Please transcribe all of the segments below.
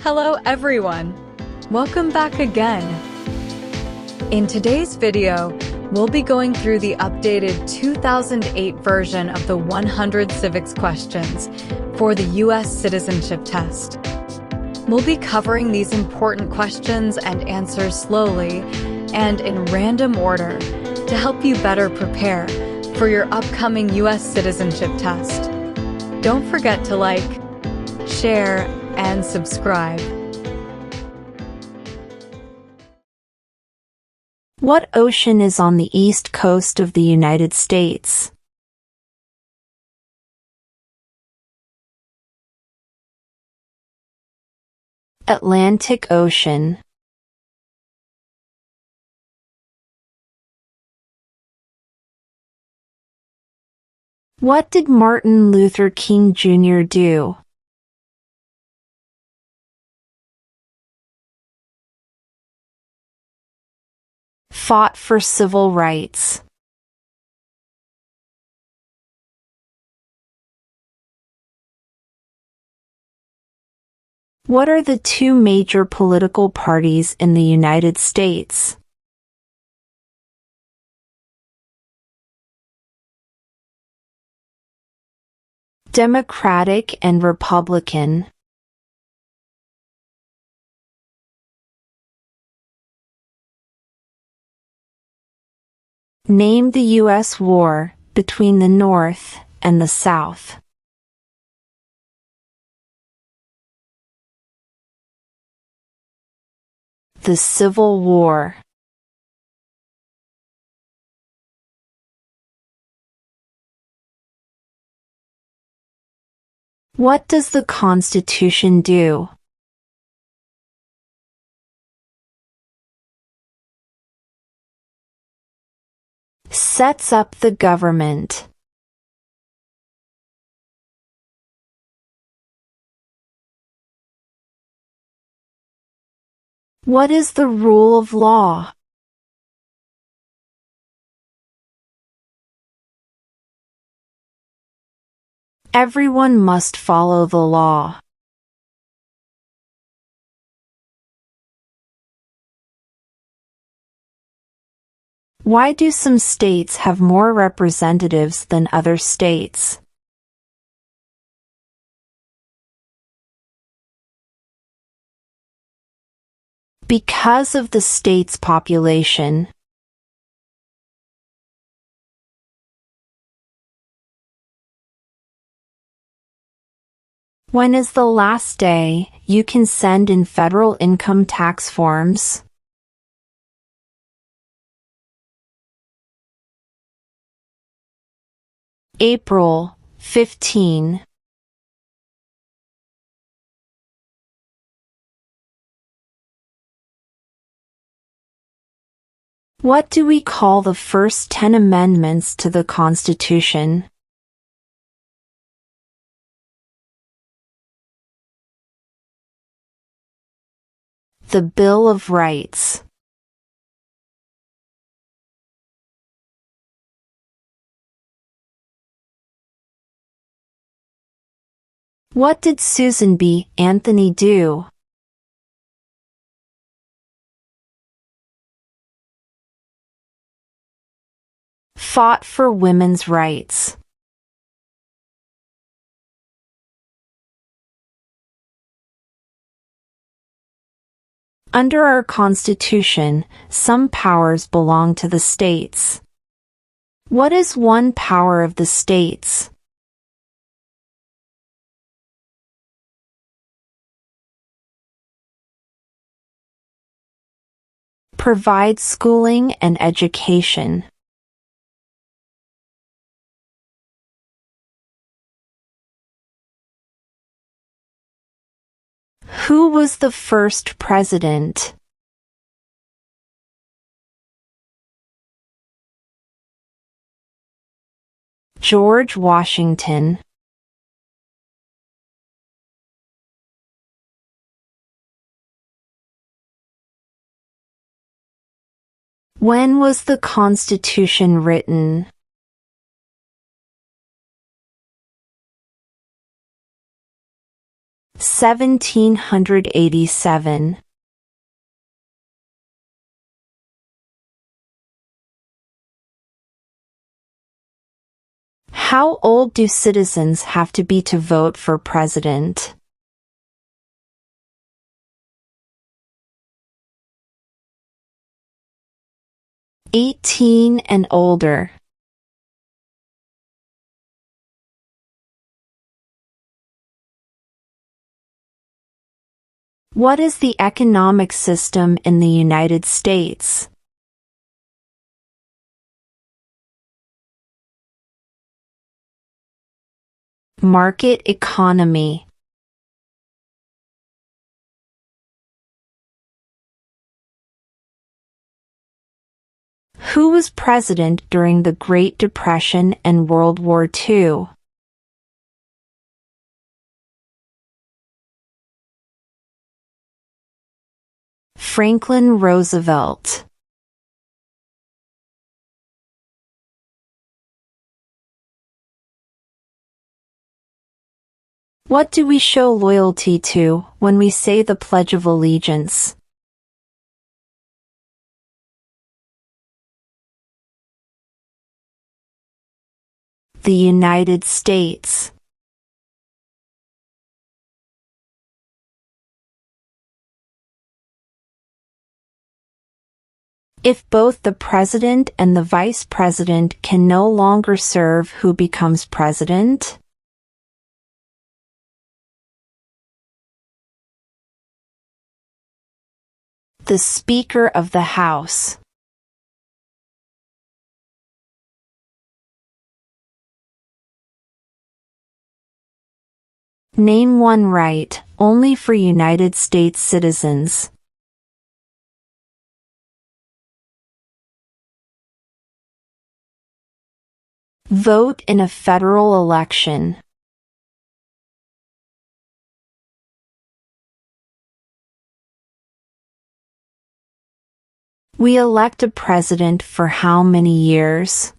Hello everyone! Welcome back again! In today's video, we'll be going through the updated 2008 version of the 100 civics questions for the U.S. Citizenship Test. We'll be covering these important questions and answers slowly and in random order to help you better prepare for your upcoming U.S. Citizenship Test. Don't forget to like, share, and subscribe. What ocean is on the east coast of the United States? Atlantic Ocean. What did Martin Luther King Jr. do? Fought for civil rights. What are the two major political parties in the United States? Democratic and Republican. Name the U.S. war between the North and the South. The Civil War. What does the Constitution do? Sets up the government. What is the rule of law? Everyone must follow the law. Why do some states have more representatives than other states? Because of the state's population. When is the last day you can send in federal income tax forms? April 15. What do we call the first 10 amendments to the Constitution? The Bill of Rights. What did Susan B. Anthony do? Fought for women's rights. Under our Constitution, some powers belong to the states. What is one power of the states? Provide schooling and education. Who was the first president? George Washington. When was the Constitution written? 1787. How old do citizens have to be to vote for president? 18 and older. What is the economic system in the United States? Market economy. Who was president during the Great Depression and World War II? Franklin Roosevelt. What do we show loyalty to when we say the Pledge of Allegiance? The United States. If both the president and the vice president can no longer serve, who becomes president? The Speaker of the House. Name one right, only for United States citizens. Vote in a federal election. We elect a president for how many years?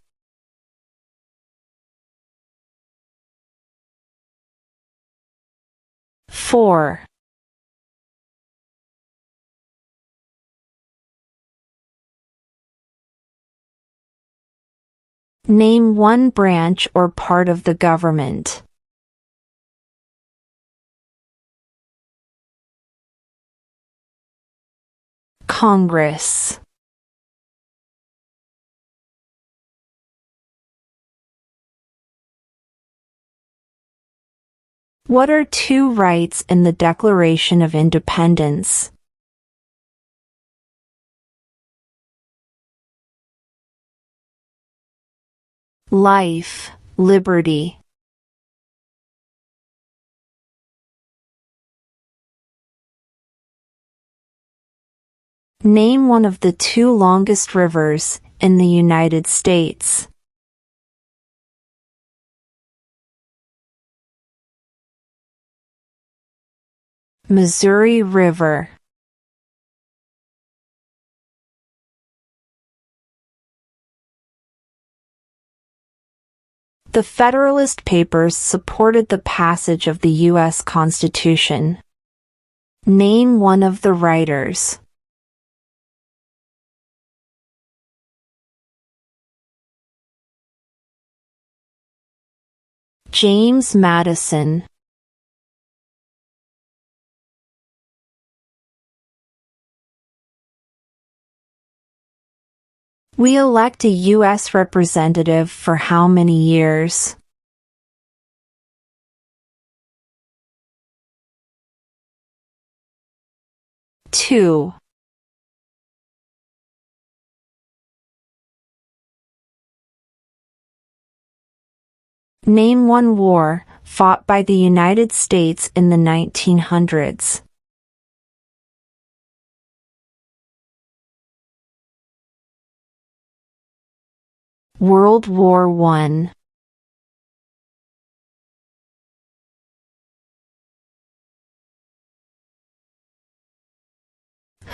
4. Name one branch or part of the government. Congress. What are two rights in the Declaration of Independence? Life, liberty. Name one of the two longest rivers in the United States. Missouri River. The Federalist Papers supported the passage of the U.S. Constitution. Name one of the writers. James Madison. We elect a U.S. representative for how many years? 2. Name one war fought by the United States in the 1900s. World War I.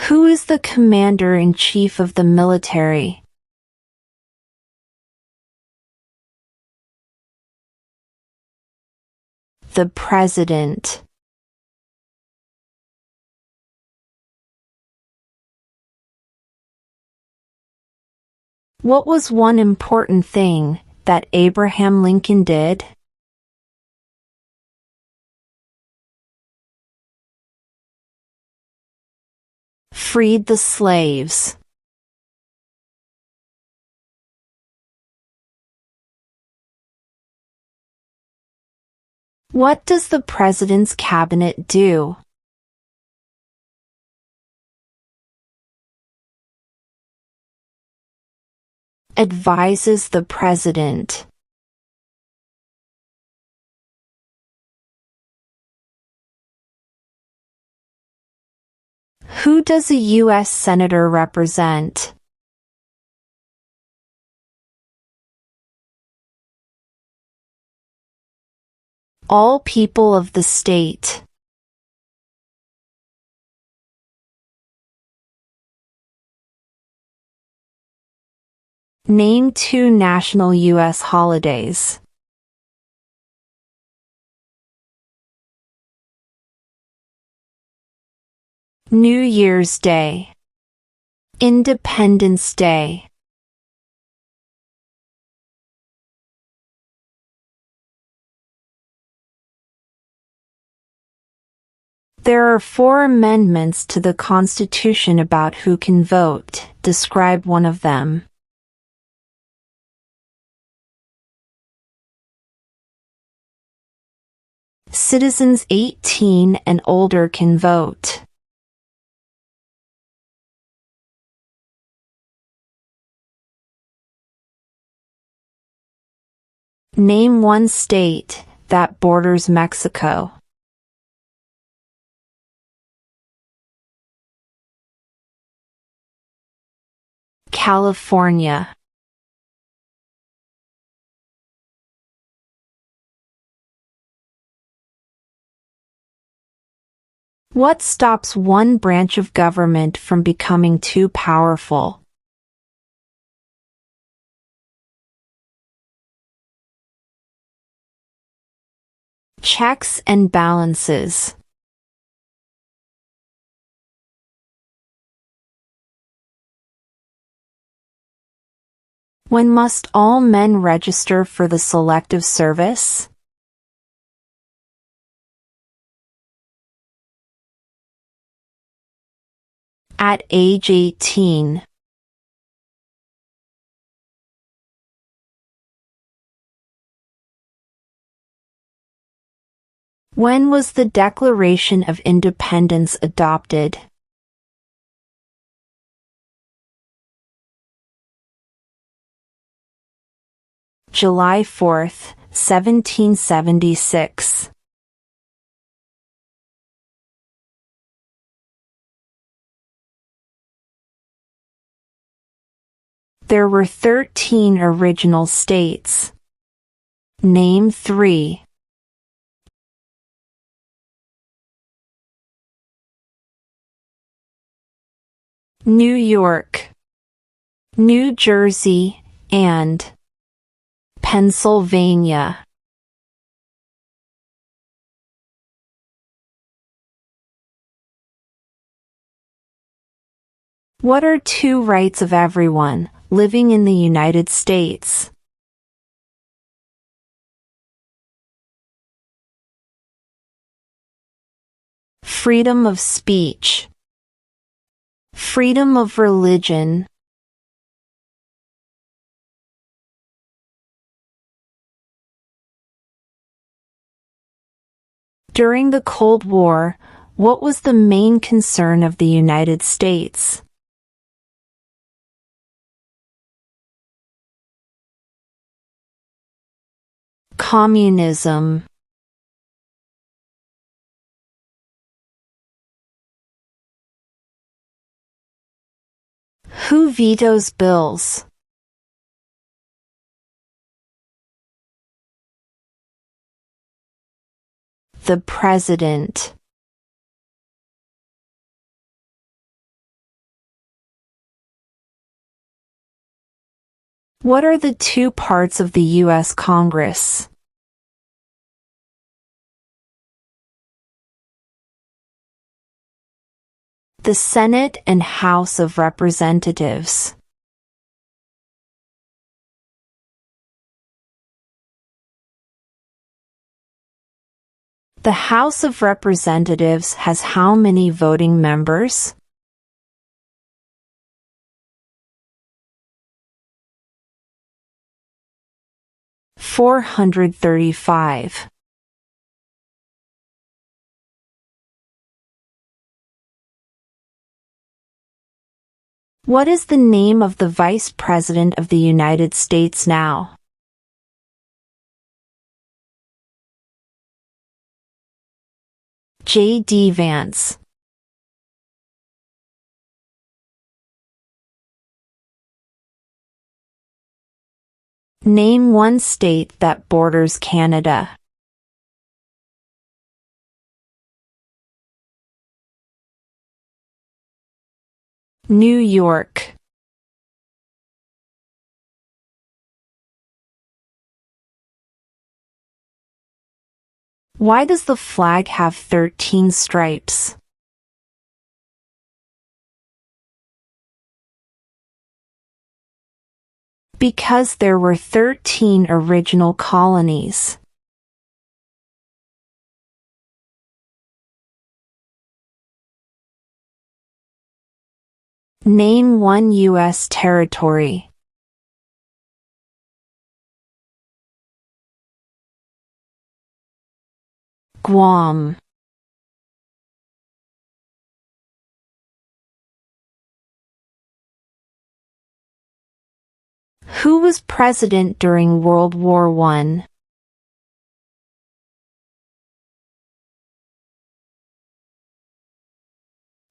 Who is the commander-in-chief of the military? The President. What was one important thing that Abraham Lincoln did? Freed the slaves. What does the President's Cabinet do? Advises the President. Who does a U.S. Senator represent? All people of the state. Name 2 national U.S. holidays. New Year's Day. Independence Day. There are 4 amendments to the Constitution about who can vote. Describe one of them. Citizens 18 and older can vote. Name 1 state that borders Mexico. California. What stops one branch of government from becoming too powerful? Checks and balances. When must all men register for the Selective Service? At age 18. When was the Declaration of Independence adopted? July 4, 1776. There were 13 original states. Name 3. New York, New Jersey, and Pennsylvania. What are 2 rights of everyone living in the United States? Freedom of speech. Freedom of religion. During the Cold War, what was the main concern of the United States? Communism. Who vetoes bills? The President. What are the 2 parts of the U.S. Congress? The Senate and House of Representatives. The House of Representatives has how many voting members? (435). What is the name of the Vice President of the United States now? J.D. Vance. Name one state that borders Canada. New York. Why does the flag have 13 stripes? Because there were 13 original colonies. Name one U.S. territory. Guam. Who was president during World War I?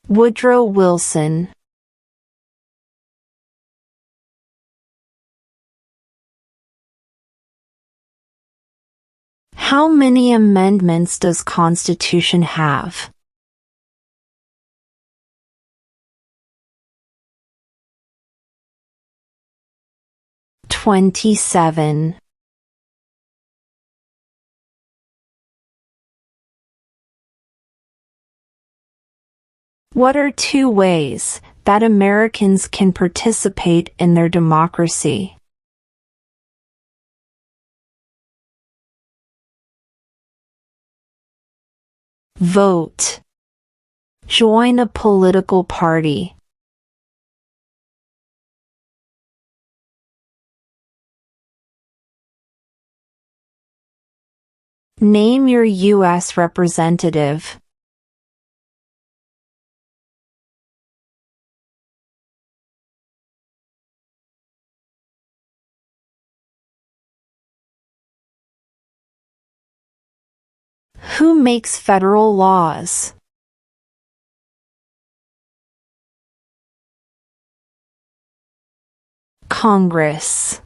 Woodrow Wilson. How many amendments does Constitution have? (27). What are two ways that Americans can participate in their democracy? Vote. Join a political party. Name your U.S. representative. Who makes federal laws? Congress.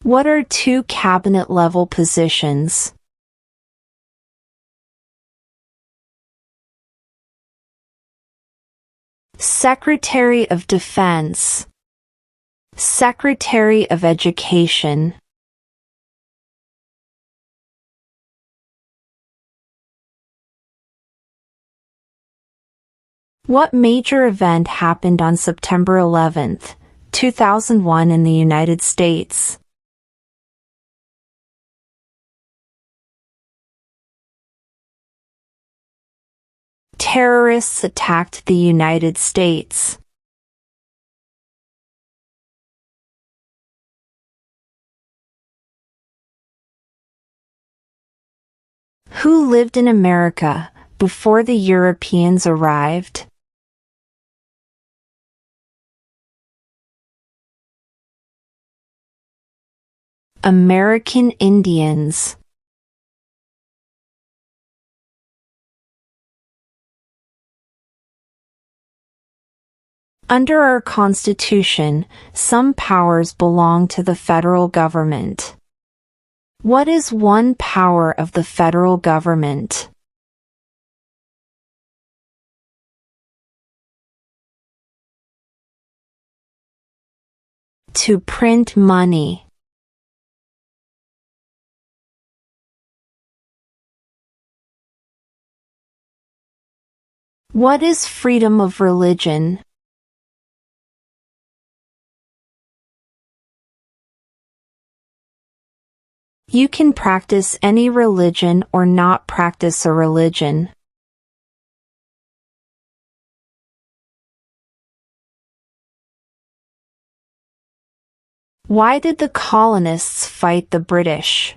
What are two cabinet-level positions? Secretary of Defense. Secretary of Education. What major event happened on September 11, 2001 in the United States? Terrorists attacked the United States. Who lived in America before the Europeans arrived? American Indians. Under our Constitution, some powers belong to the federal government. What is one power of the federal government? To print money. What is freedom of religion? You can practice any religion or not practice a religion. Why did the colonists fight the British?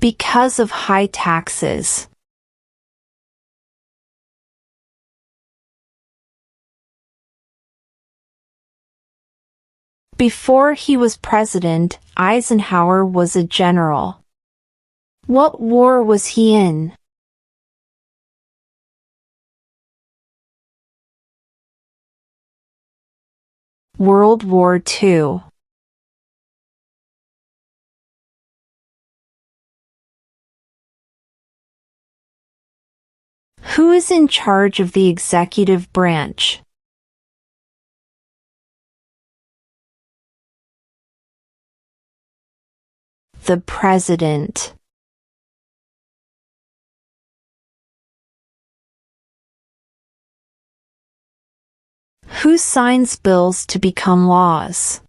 Because of high taxes. Before he was president, Eisenhower was a general. What war was he in? World War II. Who is in charge of the executive branch? The President. Who signs bills to become laws?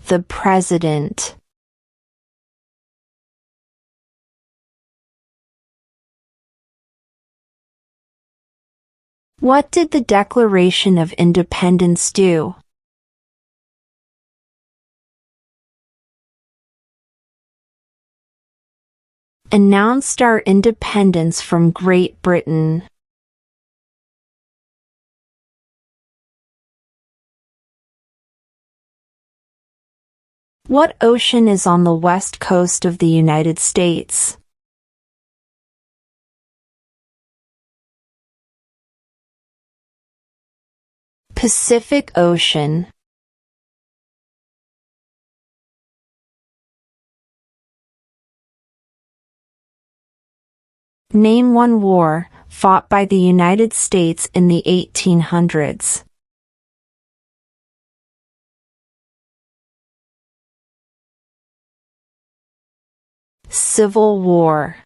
The President. What did the Declaration of Independence do? Announced our independence from Great Britain. What ocean is on the west coast of the United States? Pacific Ocean. Name one war fought by the United States in the 1800s. Civil War.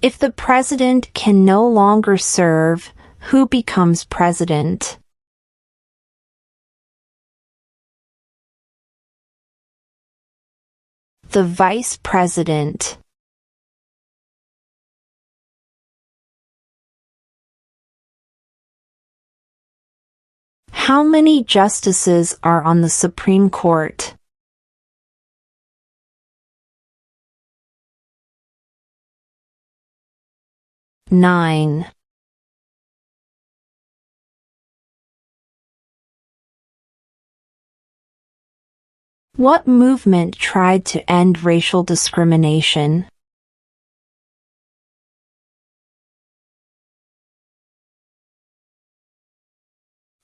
If the president can no longer serve, who becomes president? The vice president. How many justices are on the Supreme Court? Nine. What movement tried to end racial discrimination?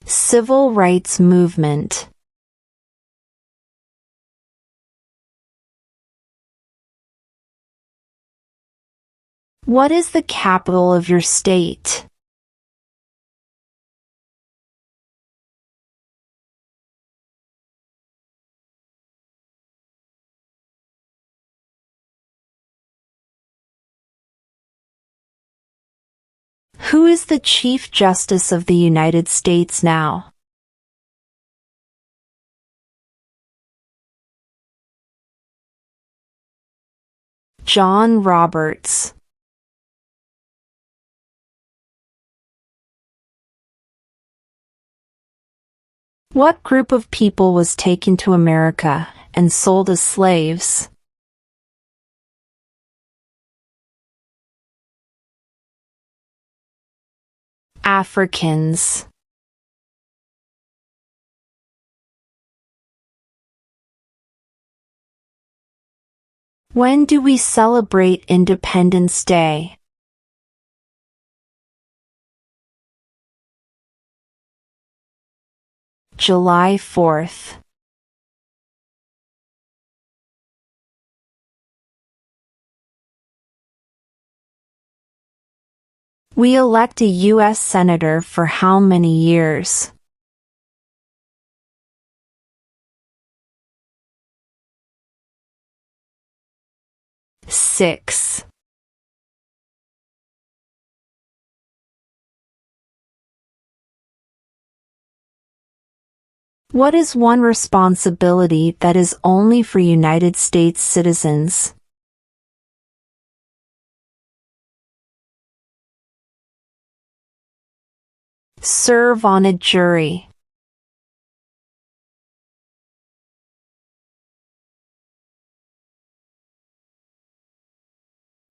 Civil rights movement. What is the capital of your state? Who is the Chief Justice of the United States now? John Roberts. What group of people was taken to America and sold as slaves? Africans. When do we celebrate Independence Day? July 4th. We elect a U.S. Senator for how many years? 6. What is one responsibility that is only for United States citizens? Serve on a jury.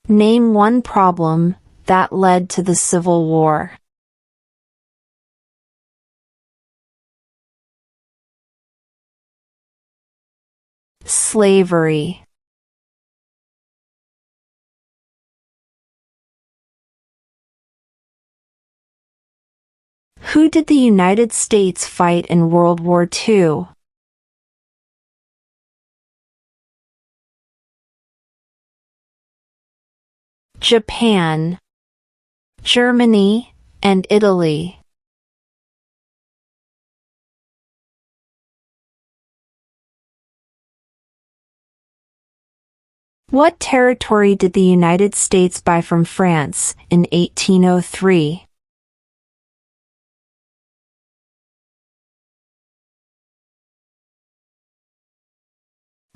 Name one problem that led to the Civil War. Slavery. Who did the United States fight in World War II? Japan, Germany, and Italy. What territory did the United States buy from France in 1803?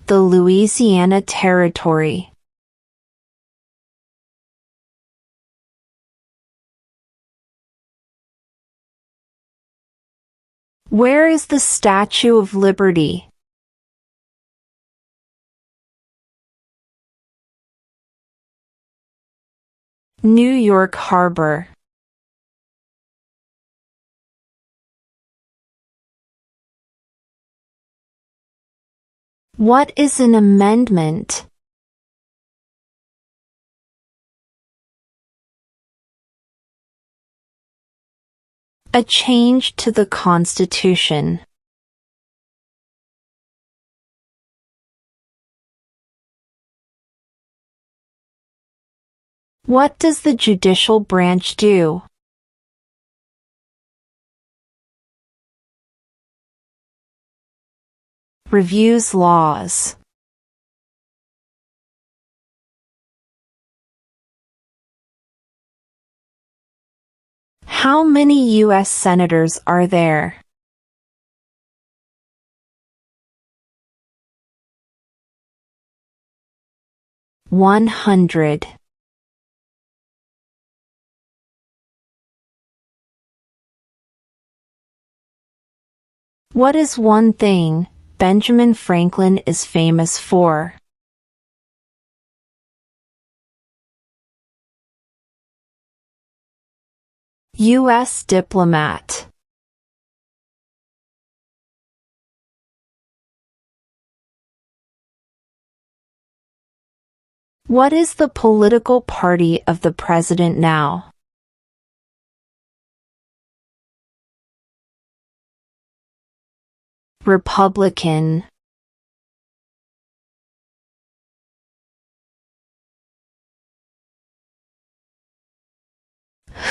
The Louisiana Territory. Where is the Statue of Liberty? New York Harbor. What is an amendment? A change to the Constitution. What does the judicial branch do? Reviews laws. How many U.S. senators are there? $100. What is one thing Benjamin Franklin is famous for? U.S. diplomat. What is the political party of the president now? Republican.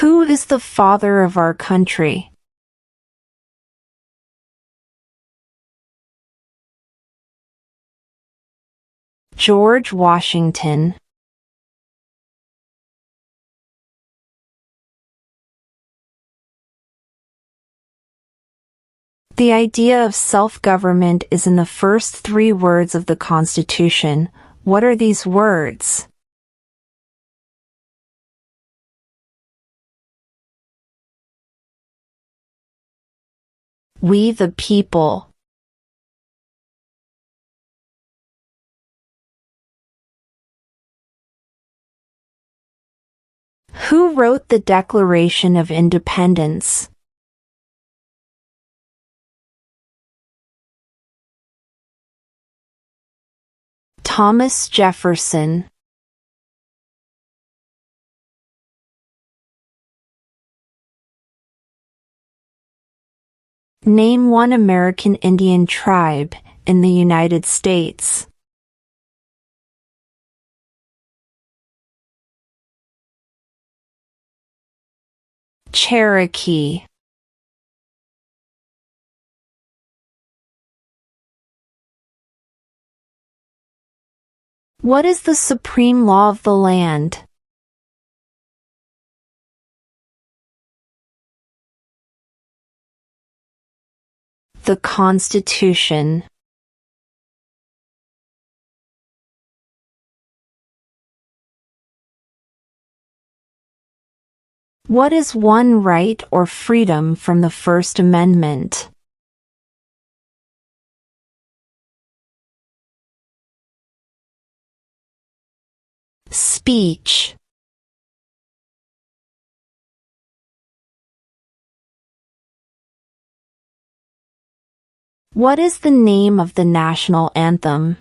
Who is the father of our country? George Washington. The idea of self-government is in the first 3 words of the Constitution. What are these words? We the people. Who wrote the Declaration of Independence? Thomas Jefferson. Name one American Indian tribe in the United States. Cherokee. What is the supreme law of the land? The Constitution. What is one right or freedom from the First Amendment? Speech. What is the name of the national anthem?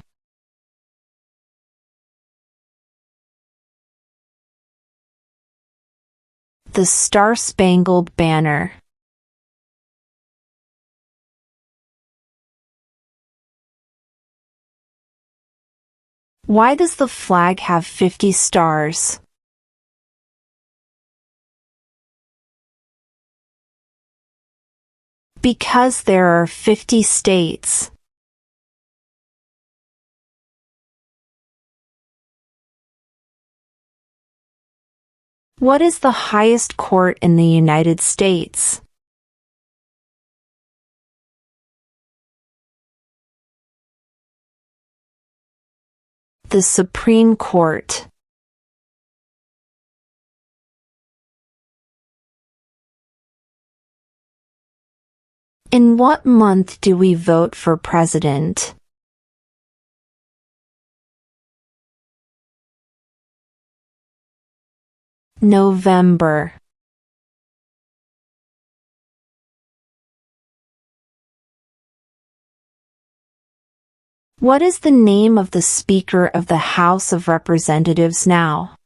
The Star-Spangled Banner. Why does the flag have 50 stars? Because there are 50 states. What is the highest court in the United States? The Supreme Court. In what month do we vote for president? November. What is the name of the Speaker of the House of Representatives now?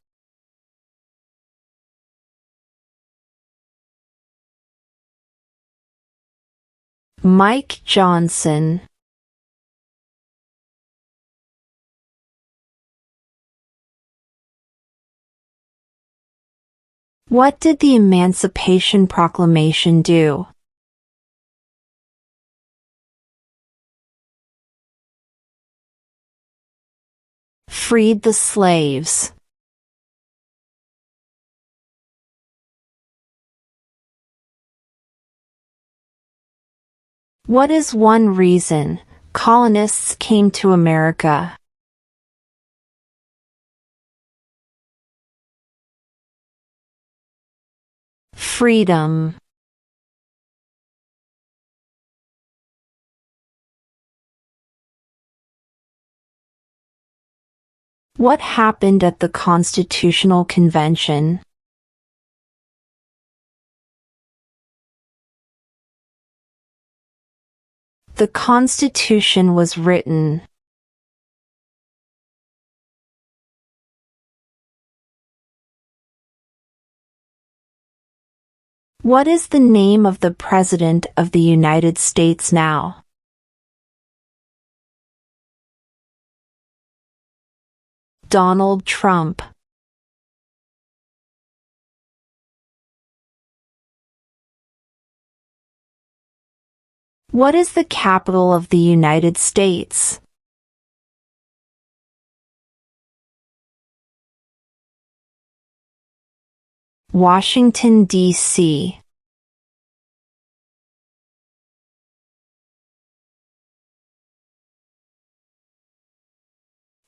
Mike Johnson. What did the Emancipation Proclamation do? Freed the slaves. What is one reason colonists came to America? Freedom. What happened at the Constitutional Convention? The Constitution was written. What is the name of the President of the United States now? Donald Trump. What is the capital of the United States? Washington, D.C.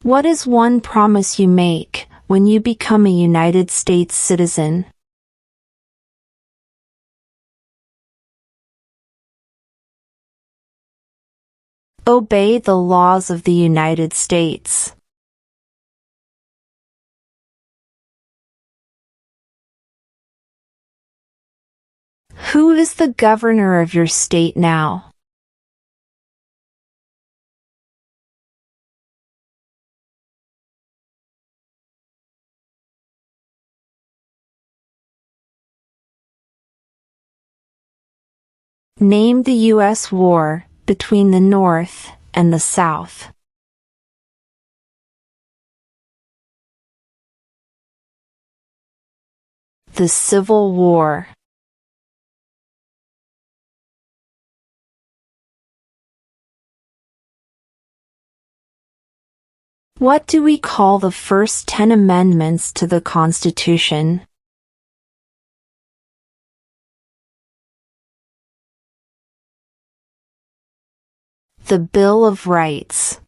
What is one promise you make when you become a United States citizen? Obey the laws of the United States. Who is the governor of your state now? Name the U.S. war between the North and the South. The Civil War. What do we call the first 10 amendments to the Constitution? The Bill of Rights.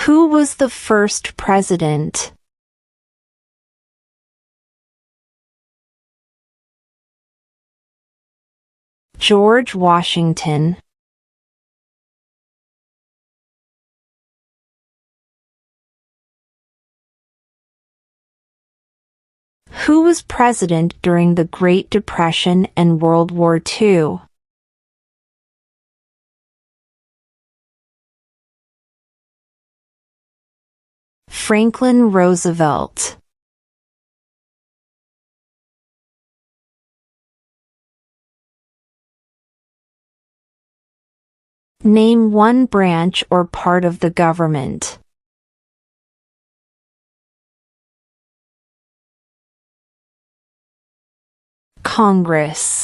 Who was the first president? George Washington. Who was president during the Great Depression and World War II? Franklin Roosevelt. Name one branch or part of the government. Congress.